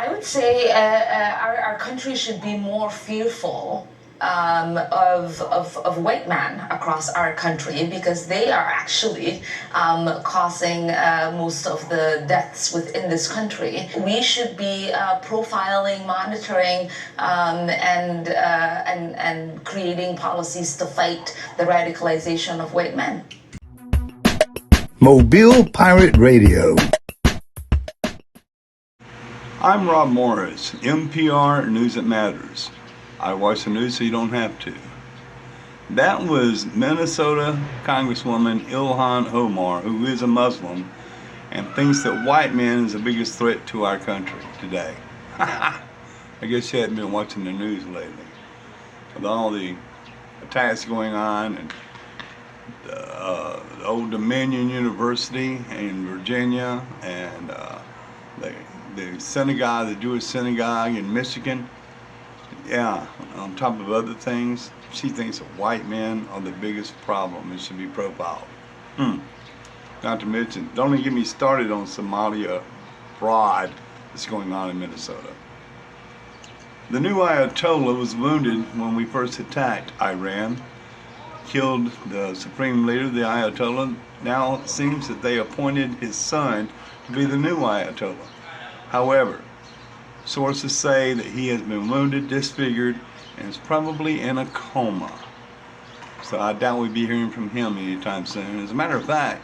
I would say our country should be more fearful of white men across our country, because they are actually causing most of the deaths within this country. We should be profiling, monitoring, and creating policies to fight the radicalization of white men. Mobile Pirate Radio. I'm Rob Morris, NPR News That Matters. I watch the news so you don't have to. That was Minnesota Congresswoman Ilhan Omar, who is a Muslim and thinks that white men is the biggest threat to our country today. I guess she hadn't been watching the news lately. With all the attacks going on, and the Old Dominion University in Virginia, and the synagogue, the Jewish synagogue in Michigan. Yeah, on top of other things, she thinks that white men are the biggest problem and should be profiled. Not to mention, don't even get me started on Somalia fraud that's going on in Minnesota. The new Ayatollah was wounded when we first attacked Iran, killed the supreme leader, the Ayatollah. Now it seems that they appointed his son to be the new Ayatollah. However, sources say that he has been wounded, disfigured, and is probably in a coma. So I doubt we'll be hearing from him anytime soon. As a matter of fact,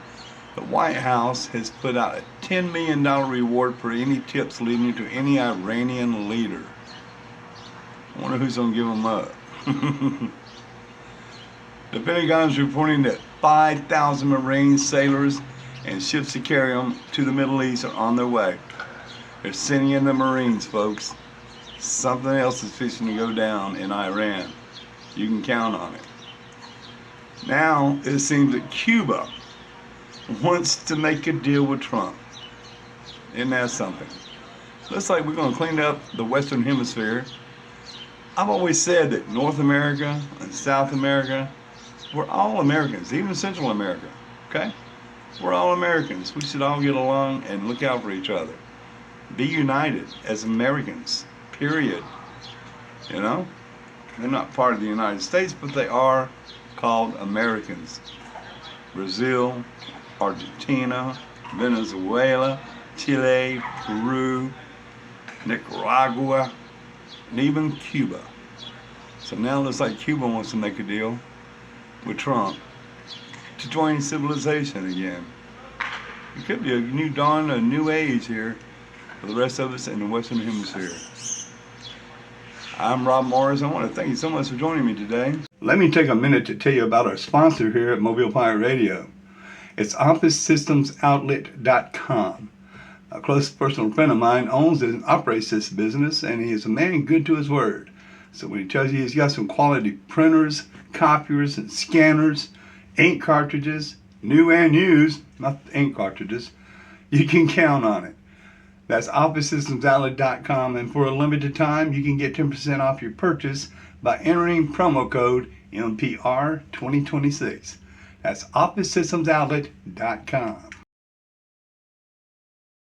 the White House has put out a $10 million reward for any tips leading to any Iranian leader. I wonder who's going to give them up. The Pentagon is reporting that 5,000 Marine sailors and ships to carry them to the Middle East are on their way. They're sending in the Marines, folks. Something else is fixing to go down in Iran. You can count on it. Now, it seems that Cuba wants to make a deal with Trump. Isn't that something? Looks like we're going to clean up the Western Hemisphere. I've always said that North America and South America, we're all Americans, even Central America, okay? We're all Americans. We should all get along and look out for each other. Be united as Americans, period. You know? They're not part of the United States, but they are called Americans. Brazil, Argentina, Venezuela, Chile, Peru, Nicaragua, and even Cuba. So now it looks like Cuba wants to make a deal with Trump to join civilization again. It could be a new dawn, a new age here for the rest of us in the Western Hemisphere. I'm Rob Morris. I want to thank you so much for joining me today. Let me take a minute to tell you about our sponsor here at Mobile Pirate Radio. It's OfficeSystemsOutlet.com. A close personal friend of mine owns and operates this business, and he is a man good to his word. So when he tells you he's got some quality printers, copiers, and scanners, ink cartridges, new and used, not ink cartridges, you can count on it. That's OfficeSystemsOutlet.com, and for a limited time, you can get 10% off your purchase by entering promo code MPR2026. That's OfficeSystemsOutlet.com.